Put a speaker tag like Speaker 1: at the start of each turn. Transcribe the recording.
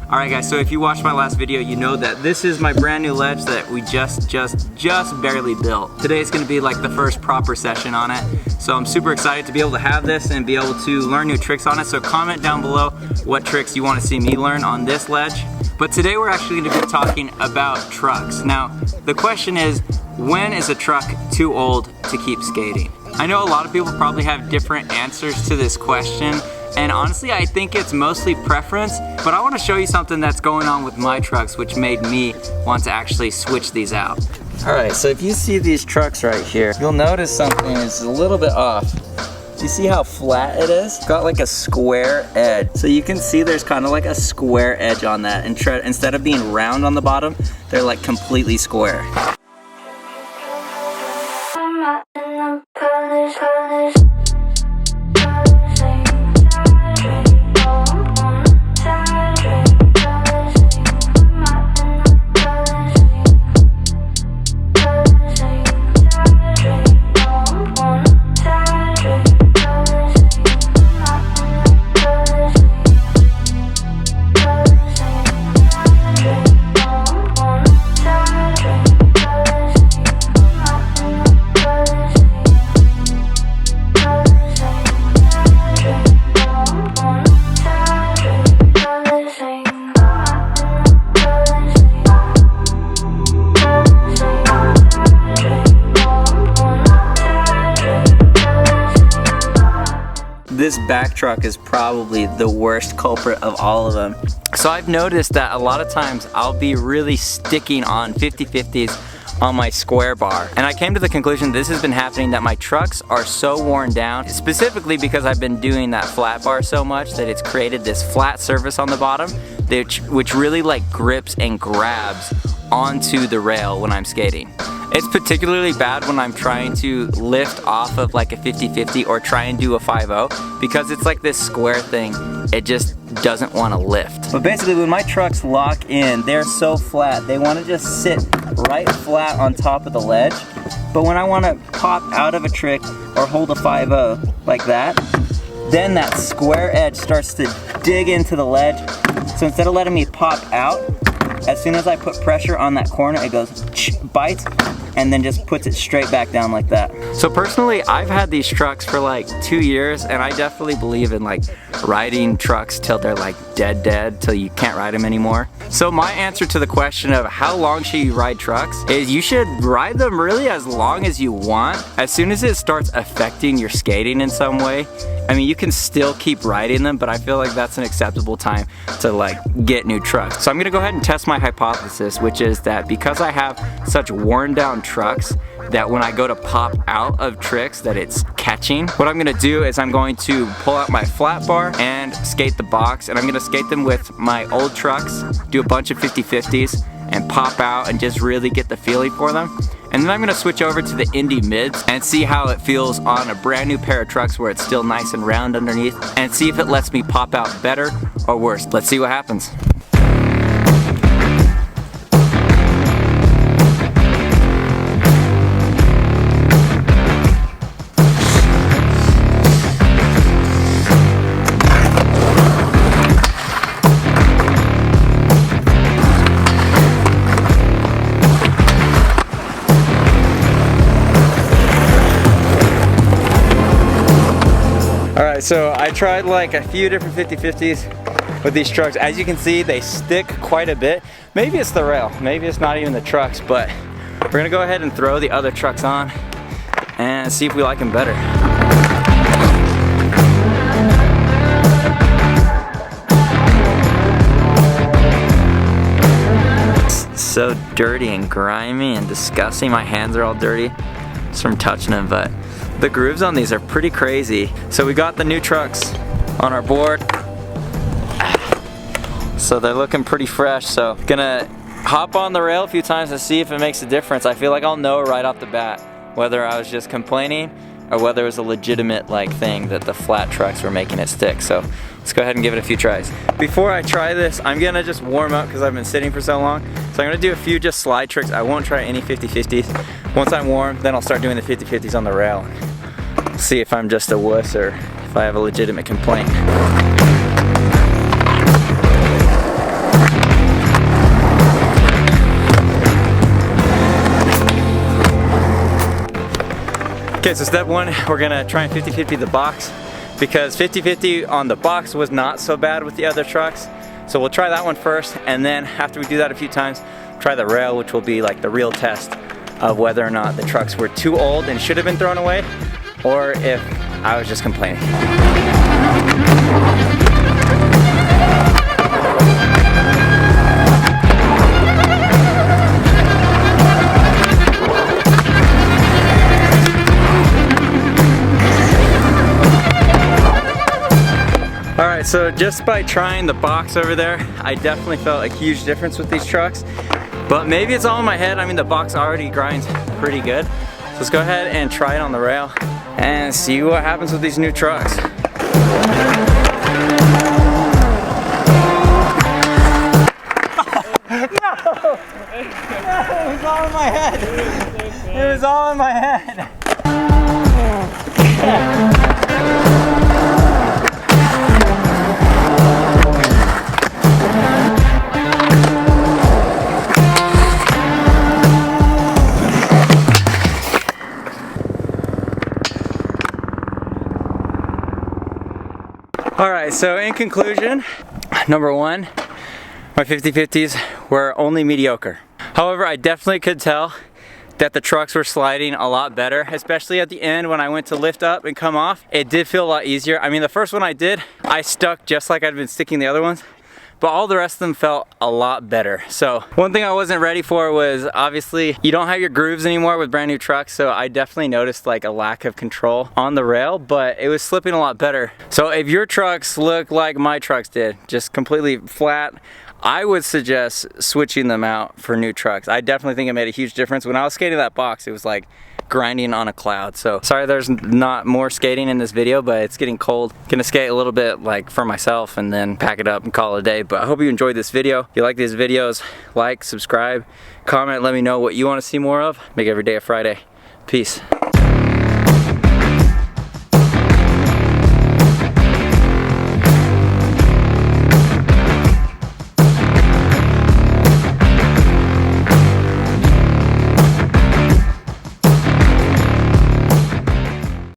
Speaker 1: Alright guys, so if you watched my last video, you know that this is my brand new ledge that we just barely built. Today is going to be like the first proper session on it. So I'm super excited to be able to have this and be able to learn new tricks on it. So comment down below what tricks you want to see me learn on this ledge. But today we're actually going to be talking about trucks. Now, the question is, when is a truck too old to keep skating? I know a lot of people probably have different answers to this question, and honestly I think it's mostly preference, but I want to show you something that's going on with my trucks which made me want to actually switch these out. Alright, so if you see these trucks right here, you'll notice something is a little bit off. You see how flat it is? It's got like a square edge. So you can see there's kind of like a square edge on that, and instead of being round on the bottom, they're like completely square. This back truck is probably the worst culprit of all of them. So I've noticed that a lot of times I'll be really sticking on 50/50s on my square bar. And I came to the conclusion this has been happening, that my trucks are so worn down, specifically because I've been doing that flat bar so much that it's created this flat surface on the bottom, which really like grips and grabs onto the rail when I'm skating. It's particularly bad when I'm trying to lift off of like a 50/50 or try and do a 5/0, because it's like this square thing, it just doesn't want to lift. But basically when my trucks lock in, they're so flat, they want to just sit right flat on top of the ledge. But when I want to pop out of a trick or hold a 5/0 like that, then that square edge starts to dig into the ledge. So instead of letting me pop out, as soon as I put pressure on that corner, it goes bites and then just puts it straight back down like that. So personally, I've had these trucks for like 2 years, and I definitely believe in like riding trucks till they're like dead, till you can't ride them anymore. So my answer to the question of how long should you ride trucks is you should ride them really as long as you want. As soon as it starts affecting your skating in some way, I mean, you can still keep riding them, but I feel like that's an acceptable time to like get new trucks. So I'm gonna go ahead and test my hypothesis, which is that because I have such worn down trucks, that when I go to pop out of tricks that it's catching. What I'm gonna do is I'm going to pull out my flat bar and skate the box, and I'm gonna skate them with my old trucks, do a bunch of 50/50s and pop out and just really get the feeling for them. And then I'm gonna switch over to the indie mids and see how it feels on a brand new pair of trucks where it's still nice and round underneath, and see if it lets me pop out better or worse. Let's see what happens. Alright, so I tried like a few different 50/50s with these trucks. As you can see, they stick quite a bit. Maybe it's the rail, maybe it's not even the trucks, but we're gonna go ahead and throw the other trucks on and see if we like them better. It's so dirty and grimy and disgusting. My hands are all dirty just from touching them, but the grooves on these are pretty crazy. So we got the new trucks on our board. So they're looking pretty fresh. So gonna hop on the rail a few times to see if it makes a difference. I feel like I'll know right off the bat whether I was just complaining or whether it was a legitimate like thing that the flat trucks were making it stick. So let's go ahead and give it a few tries. Before I try this, I'm gonna just warm up because I've been sitting for so long. So I'm gonna do a few just slide tricks. I won't try any 50/50s. Once I'm warm, then I'll start doing the 50/50s on the rail. See if I'm just a wuss or if I have a legitimate complaint. Okay, so step one, we're gonna try and 50-50 the box, because 50-50 on the box was not so bad with the other trucks. So we'll try that one first, and then after we do that a few times, try the rail, which will be like the real test of whether or not the trucks were too old and should have been thrown away, or if I was just complaining. Alright, so just by trying the box over there, I definitely felt a huge difference with these trucks. But maybe it's all in my head. I mean, the box already grinds pretty good. So let's go ahead and try it on the rail and see what happens with these new trucks. No! It was all in my head. It was all in my head. Alright, so in conclusion, number one, my 50-50s were only mediocre. However, I definitely could tell that the trucks were sliding a lot better, especially at the end when I went to lift up and come off. It did feel a lot easier. I mean, the first one I did, I stuck just like I'd been sticking the other ones, but all the rest of them felt a lot better. So one thing I wasn't ready for was, obviously you don't have your grooves anymore with brand new trucks, so I definitely noticed like a lack of control on the rail, but it was slipping a lot better. So if your trucks look like my trucks did, just completely flat, I would suggest switching them out for new trucks. I definitely think it made a huge difference. When I was skating that box, it was like grinding on a cloud. So sorry there's not more skating in this video, but it's getting cold. Gonna skate a little bit like for myself and then pack it up and call it a day. But I hope you enjoyed this video. If you like these videos, like, subscribe, comment, let me know what you want to see more of. Make every day a Friday. Peace.